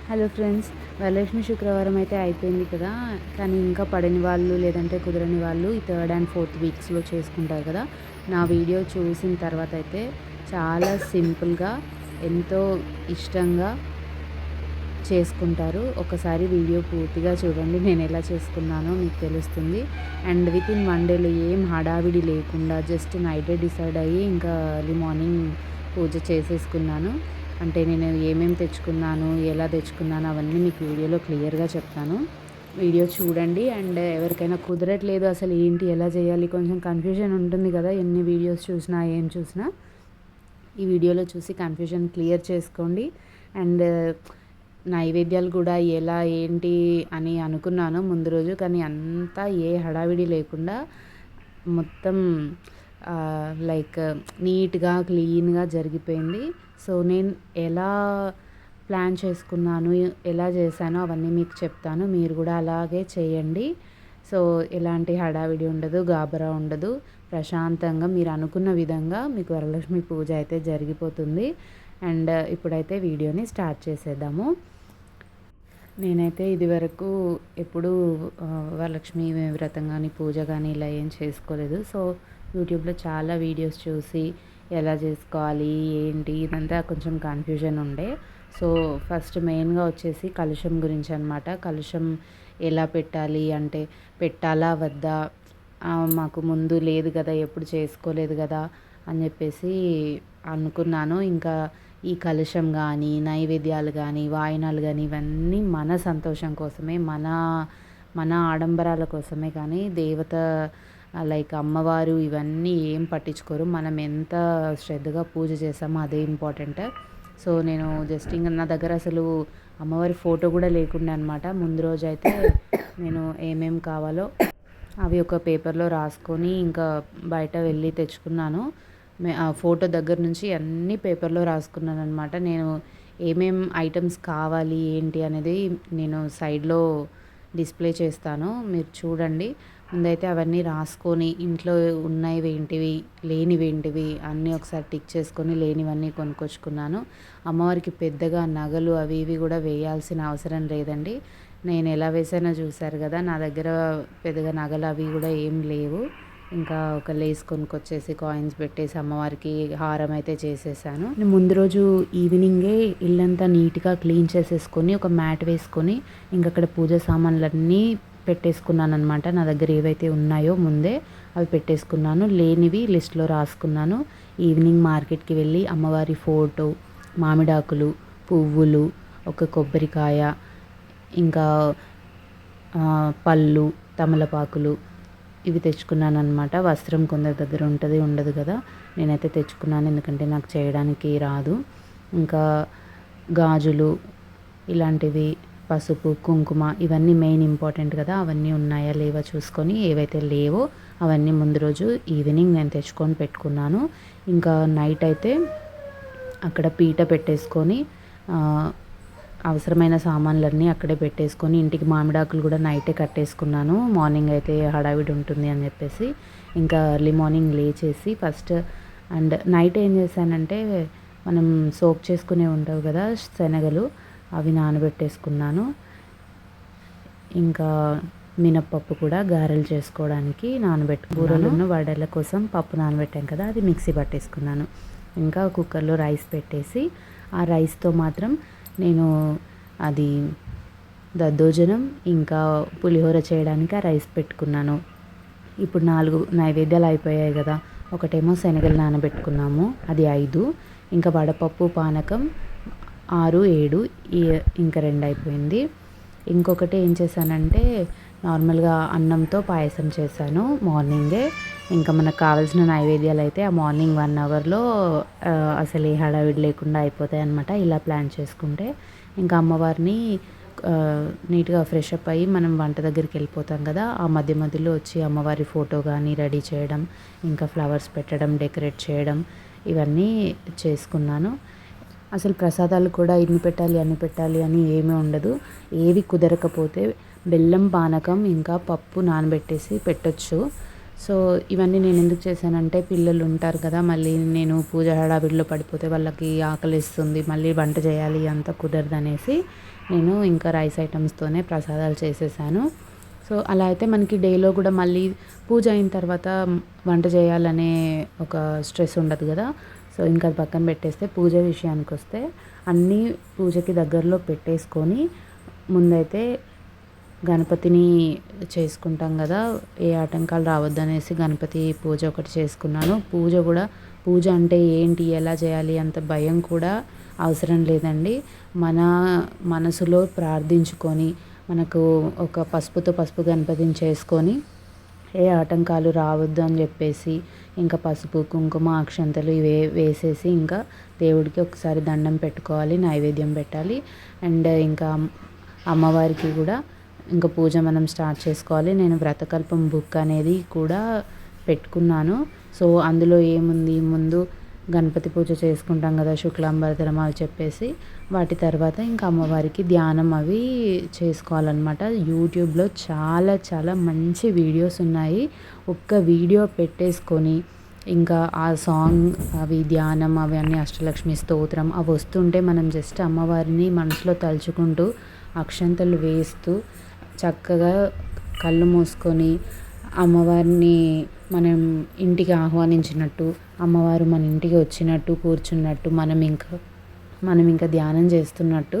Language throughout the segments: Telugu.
హలో ఫ్రెండ్స్, వరలక్ష్మి శుక్రవారం అయితే అయిపోయింది కదా. కానీ ఇంకా పడని వాళ్ళు లేదంటే కుదరని వాళ్ళు ఈ థర్డ్ అండ్ ఫోర్త్ వీక్స్లో చేసుకుంటారు కదా. నా వీడియో చూసిన తర్వాత అయితే చాలా సింపుల్గా ఎంతో ఇష్టంగా చేసుకుంటారు. ఒకసారి వీడియో పూర్తిగా చూడండి, నేను ఎలా చేసుకున్నానో మీకు తెలుస్తుంది. అండ్ విత్ ఇన్ 1 డేలో ఏం హడావిడి లేకుండా జస్ట్ నైటే డిసైడ్ అయ్యి ఇంకా ఎర్లీ మార్నింగ్ పూజ చేసేసుకున్నాను. అంటే నేను ఏమేమి తెచ్చుకున్నాను, ఎలా తెచ్చుకున్నాను అవన్నీ మీకు వీడియోలో క్లియర్గా చెప్తాను. వీడియో చూడండి. అండ్ ఎవరికైనా కుదరట్లేదు అసలు ఏంటి ఎలా చేయాలి, కొంచెం కన్ఫ్యూజన్ ఉంటుంది కదా, ఎన్ని వీడియోస్ చూసినా ఏం చూసినా. ఈ వీడియోలో చూసి కన్ఫ్యూజన్ క్లియర్ చేసుకోండి. అండ్ నైవేద్యాలు కూడా ఎలా ఏంటి అని అనుకున్నాను ముందు రోజు, కానీ అంతా ఏ హడావిడి లేకుండా మొత్తం లైక్ నీట్గా క్లీన్గా జరిగిపోయింది. సో నేను ఎలా ప్లాన్ చేసుకున్నాను, ఎలా చేశానో అవన్నీ మీకు చెప్తాను. మీరు కూడా అలాగే చేయండి. సో ఎలాంటి హడావిడి ఉండదు, గాబరా ఉండదు. ప్రశాంతంగా మీరు అనుకున్న విధంగా మీకు వరలక్ష్మి పూజ అయితే జరిగిపోతుంది. అండ్ ఇప్పుడైతే వీడియోని స్టార్ట్ చేసేద్దాము. నేనైతే ఇదివరకు ఎప్పుడూ వరలక్ష్మి వ్రతం కానీ పూజ కానీ ఇలా ఏం చేసుకోలేదు. సో యూట్యూబ్లో చాలా వీడియోస్ చూసి ఎలా చేసుకోవాలి ఏంటి ఇదంతా కొంచెం కన్ఫ్యూజన్ ఉండే. సో ఫస్ట్ మెయిన్గా వచ్చేసి కలుషం గురించి అనమాట. కలుషం ఎలా పెట్టాలి అంటే పెట్టాలా వద్దా, మాకు ముందు లేదు కదా, ఎప్పుడు చేసుకోలేదు కదా అని చెప్పేసి అనుకున్నాను. ఇంకా ఈ కలుషం కానీ నైవేద్యాలు కానీ వాయినాలు కానీ ఇవన్నీ మన సంతోషం కోసమే, మన ఆడంబరాల కోసమే. కానీ దేవత లైక్ అమ్మవారు ఇవన్నీ ఏం పట్టించుకోరు. మనం ఎంత శ్రద్ధగా పూజ చేసామో అదే ఇంపార్టెంట్. సో నేను జస్ట్ ఇంకా నా దగ్గర అసలు అమ్మవారి ఫోటో కూడా లేకుండా అనమాట. ముందు రోజు అయితే నేను ఏమేం కావాలో అవి ఒక పేపర్లో రాసుకొని ఇంకా బయట వెళ్ళి తెచ్చుకున్నాను. ఆ ఫోటో దగ్గర నుంచి అన్నీ పేపర్లో రాసుకున్నాను అనమాట. నేను ఏమేం ఐటమ్స్ కావాలి ఏంటి అనేది నేను సైడ్లో డిస్ప్లే చేస్తాను, మీరు చూడండి. ముందైతే అవన్నీ రాసుకొని ఇంట్లో ఉన్నవి ఏంటివి లేనివి ఏంటివి అన్నీ ఒకసారి టిక్ చేసుకొని లేనివన్నీ కొనుక్కొచ్చుకున్నాను. అమ్మవారికి పెద్దగా నగలు అవి ఇవి కూడా వేయాల్సిన అవసరం లేదండి. నేను ఎలా వేసానో చూసారు కదా, నా దగ్గర పెద్దగా నగలు అవి కూడా ఏం లేవు. ఇంకా ఒక లేస్ కొనుక్కొచ్చేసి కాయిన్స్ పెట్టేసి అమ్మవారికి హారం అయితే చేసేసాను. ముందు రోజు ఈవినింగే ఇల్లంతా నీట్గా క్లీన్ చేసేసుకొని ఒక మ్యాట్ వేసుకొని ఇంక అక్కడ పూజ సామాన్లన్నీ పెట్టేసుకున్నాను అనమాట. నా దగ్గర ఏవైతే ఉన్నాయో ముందే అవి పెట్టేసుకున్నాను, లేనివి లిస్ట్లో రాసుకున్నాను. ఈవినింగ్ మార్కెట్కి వెళ్ళి అమ్మవారి ఫోటో, మామిడాకులు, పువ్వులు, ఒక కొబ్బరికాయ, ఇంకా పళ్ళు, తమలపాకులు ఇవి తెచ్చుకున్నాను అనమాట. వస్త్రం కొందరి దగ్గర ఉంటుంది ఉండదు కదా, నేనైతే తెచ్చుకున్నాను ఎందుకంటే నాకు చేయడానికి రాదు. ఇంకా గాజులు ఇలాంటివి, పసుపు, కుంకుమ ఇవన్నీ మెయిన్ ఇంపార్టెంట్ కదా, అవన్నీ ఉన్నాయా లేవా చూసుకొని ఏవైతే లేవో అవన్నీ ముందు రోజు ఈవినింగ్ నేను తెచ్చుకొని పెట్టుకున్నాను. ఇంకా నైట్ అయితే అక్కడ పీట పెట్టేసుకొని అవసరమైన సామాన్లన్నీ అక్కడే పెట్టేసుకొని ఇంటికి మామిడాకులు కూడా నైటే కట్టేసుకున్నాను. మార్నింగ్ అయితే హడావిడి ఉంటుంది అని చెప్పేసి ఇంకా ఎర్లీ మార్నింగ్ లేచేసి ఫస్ట్ అండ్ నైట్ ఏం చేశానంటే మనం సోక్ చేసుకునే ఉంటావు కదా శనగలు, అవి నానబెట్టేసుకున్నాను. ఇంకా మినప్పప్పు కూడా గారెలు చేసుకోవడానికి బూరెలను వడల కోసం పప్పు నానబెట్టాం కదా, అది మిక్సీ పట్టేసుకున్నాను. ఇంకా కుక్కర్లో రైస్ పెట్టేసి ఆ రైస్తో మాత్రం నేను అది దద్దోజనం ఇంకా పులిహోర చేయడానికి ఆ రైస్ పెట్టుకున్నాను. ఇప్పుడు 4 నైవేద్యాలు అయిపోయాయి కదా. ఒకటేమో శనగలు నానబెట్టుకున్నాము, అది 5. ఇంకా వడపప్పు పానకం 6, 7, ఇంకా 2 అయిపోయింది. ఇంకొకటి ఏం చేశానంటే నార్మల్గా అన్నంతో పాయసం చేశాను మార్నింగే. ఇంకా మనకు కావాల్సిన నైవేద్యాలు అయితే ఆ మార్నింగ్ 1 అవర్లో అసలు ఏ హడావిడి లేకుండా అయిపోతాయి అన్నమాట. ఇలా ప్లాన్ చేసుకుంటే ఇంకా అమ్మవారిని నీట్గా ఫ్రెష్ అప్ అయ్యి మనం వంట దగ్గరికి వెళ్ళిపోతాం కదా, ఆ మధ్య మధ్యలో వచ్చి అమ్మవారి ఫోటో కానీ రెడీ చేయడం, ఇంకా ఫ్లవర్స్ పెట్టడం, డెకరేట్ చేయడం ఇవన్నీ చేసుకున్నాను. అసలు ప్రసాదాలు కూడా ఇన్ని పెట్టాలి అన్ని పెట్టాలి అని ఏమీ ఉండదు. ఏవి కుదరకపోతే బెల్లం పానకం ఇంకా పప్పు నానబెట్టేసి పెట్టొచ్చు. సో ఇవన్నీ నేను ఎందుకు చేశానంటే పిల్లలు ఉంటారు కదా, మళ్ళీ నేను పూజ హడావిడిలో పడిపోతే వాళ్ళకి ఆకలిస్తుంది, మళ్ళీ వంట చేయాలి అంత కుదరదనేసి నేను ఇంకా రైస్ ఐటమ్స్తోనే ప్రసాదాలు చేసేసాను. సో అలా అయితే మనకి డేలో కూడా మళ్ళీ పూజ అయిన తర్వాత వంట చేయాలనే ఒక స్ట్రెస్ ఉండదు కదా. సో ఇంకా అది పక్కన పెట్టేస్తే పూజ విషయానికి వస్తే అన్నీ పూజకి దగ్గరలో పెట్టేసుకొని ముందైతే గణపతిని చేసుకుంటాం కదా, ఏ ఆటంకాలు రావద్దనేసి గణపతి పూజ ఒకటి చేసుకున్నాను. పూజ అంటే ఏంటి, ఎలా చేయాలి అంత భయం కూడా అవసరం లేదండి. మన మనసులో ప్రార్థించుకొని మనకు ఒక పసుపు గణపతిని చేసుకొని ఏ ఆటంకాలు రావద్దు అని చెప్పేసి ఇంకా పసుపు కుంకుమ అక్షంతలు ఇవే వేసేసి ఇంకా దేవుడికి ఒకసారి దండం పెట్టుకోవాలి, నైవేద్యం పెట్టాలి. అండ్ ఇంకా అమ్మవారికి కూడా ఇంకా పూజ మనం స్టార్ట్ చేసుకోవాలి. నేను వ్రతకల్పం బుక్ అనేది కూడా పెట్టుకున్నాను. సో అందులో ఏముంది, ముందు గణపతి పూజ చేసుకుంటాం కదా, శుక్లాంబరధరం అవి చెప్పేసి వాటి తర్వాత ఇంకా అమ్మవారికి ధ్యానం అవి చేసుకోవాలన్నమాట. యూట్యూబ్లో చాలా చాలా మంచి వీడియోస్ ఉన్నాయి. ఒక్క వీడియో పెట్టేసుకొని ఇంకా ఆ సాంగ్ అవి ధ్యానం అవి అన్నీ అష్టలక్ష్మి స్తోత్రం అవి వస్తుంటే మనం జస్ట్ అమ్మవారిని మనసులో తలుచుకుంటూ అక్షంతలు వేస్తూ చక్కగా కళ్ళు మూసుకొని అమ్మవారిని మనం ఇంటికి ఆహ్వానించినట్టు, అమ్మవారు మన ఇంటికి వచ్చినట్టు కూర్చున్నట్టు మనం ఇంకా ధ్యానం చేస్తున్నట్టు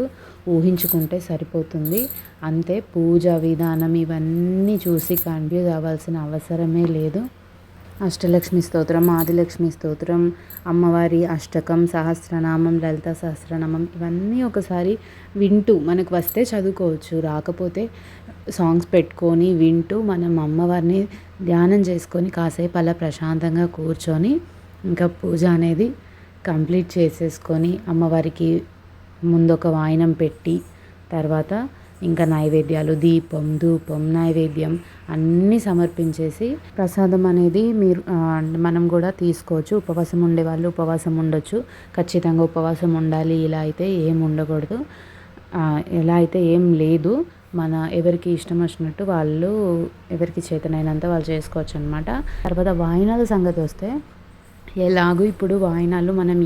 ఊహించుకుంటే సరిపోతుంది. అంతే. పూజ విధానం ఇవన్నీ చూసి కన్ఫ్యూజ్ అవ్వాల్సిన అవసరమే లేదు. అష్టలక్ష్మి స్తోత్రం, ఆదిలక్ష్మి స్తోత్రం, అమ్మవారి అష్టకం, సహస్రనామం, లలిత సహస్రనామం ఇవన్నీ ఒకసారి వింటూ మనకు వస్తే చదువుకోవచ్చు, రాకపోతే సాంగ్స్ పెట్టుకొని వింటూ మనం అమ్మవారిని ధ్యానం చేసుకొని కాసేపు అలా ప్రశాంతంగా కూర్చొని ఇంకా పూజ అనేది కంప్లీట్ చేసేసుకొని అమ్మవారికి ముందు ఒక వాయనం పెట్టి తర్వాత ఇంకా నైవేద్యాలు, దీపం, ధూపం, నైవేద్యం అన్నీ సమర్పించేసి ప్రసాదం అనేది మనం కూడా తీసుకోవచ్చు. ఉపవాసం ఉండే వాళ్ళు ఉపవాసం ఉండొచ్చు. ఖచ్చితంగా ఉపవాసం ఉండాలి ఇలా అయితే ఏం ఉండకూడదు, ఎలా అయితే ఏం లేదు. ఎవరికి ఇష్టం వచ్చినట్టు వాళ్ళు ఎవరికి చేతనైనంత వాళ్ళు చేసుకోవచ్చు అనమాట. తర్వాత వాయినాల సంగతి వస్తే ఎలాగో ఇప్పుడు వాయినాలు మనం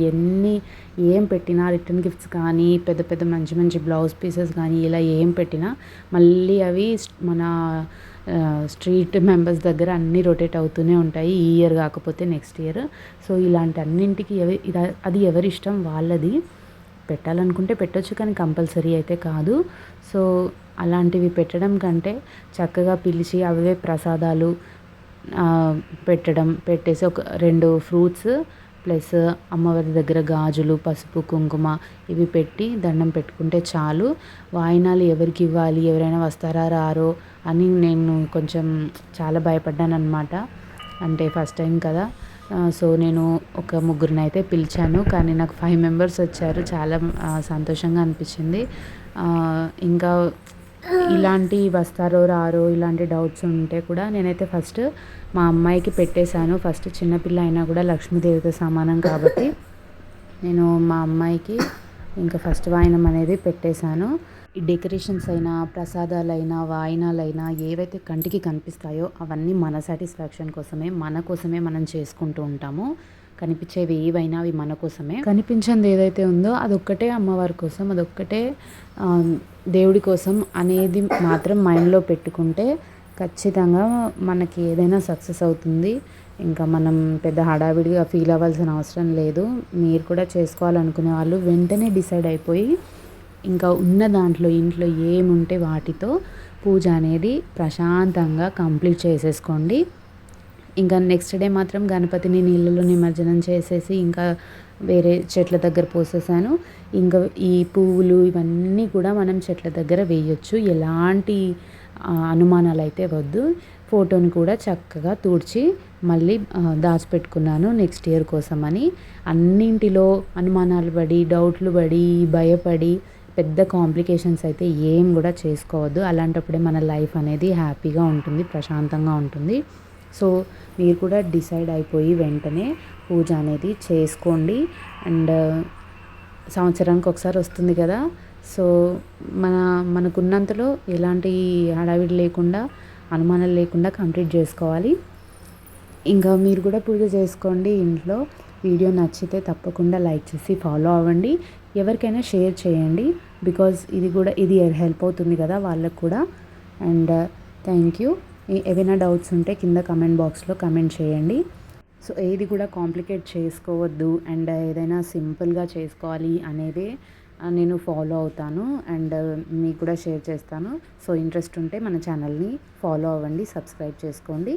ఏం పెట్టినా రిటర్న్ గిఫ్ట్స్ కానీ పెద్ద పెద్ద మంచి బ్లౌజ్ పీసెస్ కానీ ఇలా ఏం పెట్టినా మళ్ళీ అవి మన స్ట్రీట్ మెంబర్స్ దగ్గర అన్నీ రొటేట్ అవుతూనే ఉంటాయి, ఈ ఇయర్ కాకపోతే నెక్స్ట్ ఇయర్. సో ఇలాంటి అన్నింటికి అది ఎవరి ఇష్టం వాళ్ళది. పెట్టాలనుకుంటే పెట్టొచ్చు కానీ కంపల్సరీ అయితే కాదు. సో అలాంటివి పెట్టడం కంటే చక్కగా పిలిచి అవే ప్రసాదాలు పెట్టేసి ఒక 2 ఫ్రూట్స్ ప్లస్ అమ్మవారి దగ్గర గాజులు, పసుపు, కుంకుమ ఇవి పెట్టి దండం పెట్టుకుంటే చాలు. వాయినాలు ఎవరికి ఇవ్వాలి, ఎవరైనా వస్తారా రారో అని నేను కొంచెం చాలా భయపడ్డాను అనమాట. అంటే ఫస్ట్ టైం కదా. సో నేను ఒక 3 అయితే పిలిచాను, కానీ నాకు 5 మెంబర్స్ వచ్చారు. చాలా సంతోషంగా అనిపించింది. ఇంకా ఇలాంటి వస్తారో రారో ఇలాంటి డౌట్స్ ఉంటే కూడా నేనైతే ఫస్ట్ మా అమ్మాయికి పెట్టేశాను. ఫస్ట్ చిన్నపిల్ల అయినా కూడా లక్ష్మీదేవితో సమానం కాబట్టి నేను మా అమ్మాయికి ఇంకా ఫస్ట్ వాయనం అనేది పెట్టేశాను. ఈ డెకరేషన్స్ అయినా, ప్రసాదాలైనా, వాయినాలైనా ఏవైతే కంటికి కనిపిస్తాయో అవన్నీ మన సాటిస్ఫాక్షన్ కోసమే, మన కోసమే మనం చేసుకుంటూ ఉంటాము. కనిపించేవి ఏవైనా అవి మన కోసమే. కనిపించింది ఏదైతే ఉందో అదొక్కటే అమ్మవారి కోసం, అదొక్కటే దేవుడి కోసం అనేది మాత్రం మైండ్లో పెట్టుకుంటే ఖచ్చితంగా మనకి ఏదైనా సక్సెస్ అవుతుంది. ఇంకా మనం పెద్ద హడావిడిగా ఫీల్ అవ్వాల్సిన అవసరం లేదు. మీరు కూడా చేసుకోవాలనుకునే వాళ్ళు వెంటనే డిసైడ్ అయిపోయి ఇంకా ఉన్న దాంట్లో ఇంట్లో ఏముంటే వాటితో పూజ అనేది ప్రశాంతంగా కంప్లీట్ చేసేసుకోండి. ఇంకా నెక్స్ట్ డే మాత్రం గణపతిని నీళ్ళలో నిమజ్జనం చేసేసి ఇంకా వేరే చెట్ల దగ్గర పోసేసాను. ఇంకా ఈ పువ్వులు ఇవన్నీ కూడా మనం చెట్ల దగ్గర వేయొచ్చు, ఎలాంటి అనుమానాలు అయితే వద్దు. ఫోటోని కూడా చక్కగా తుడిచి మళ్ళీ దాచిపెట్టుకున్నాను నెక్స్ట్ ఇయర్ కోసమని. అన్నింటిలో అనుమానాలు పడి, డౌట్లు పడి, భయపడి పెద్ద కాంప్లికేషన్స్ అయితే ఏం కూడా చేసుకోవద్దు. అలాంటప్పుడే మన లైఫ్ అనేది హ్యాపీగా ఉంటుంది, ప్రశాంతంగా ఉంటుంది. సో మీరు కూడా డిసైడ్ అయిపోయి వెంటనే పూజ అనేది చేసుకోండి. అండ్ సంవత్సరానికి ఒకసారి వస్తుంది కదా, సో మనకున్నంతలో ఎలాంటి హడావిడి లేకుండా, అనుమానాలు లేకుండా కంప్లీట్ చేసుకోవాలి. ఇంకా మీరు కూడా పూజ చేసుకోండి ఇంట్లో. వీడియో నచ్చితే తప్పకుండా లైక్ చేసి ఫాలో అవ్వండి. ఎవరికైనా షేర్ చేయండి, బికాజ్ ఇది హెల్ప్ అవుతుంది కదా వాళ్ళకు కూడా. And thank you. ఏవైనా డౌట్స్ ఉంటే కింద కమెంట్ బాక్స్లో కమెంట్ చేయండి. సో ఏది కూడా కాంప్లికేట్ చేసుకోవద్దు, అండ్ ఏదైనా సింపుల్గా చేసుకోవాలి అనేది నేను ఫాలో అవుతాను, అండ్ మీకు కూడా షేర్ చేస్తాను. సో ఇంట్రెస్ట్ ఉంటే మన ఛానల్ని ఫాలో అవ్వండి, సబ్స్క్రైబ్ చేసుకోండి.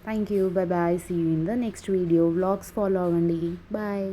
Thank you. Bye bye. See you in the next video. Vlogs follow అవ్వండి. బాయ్.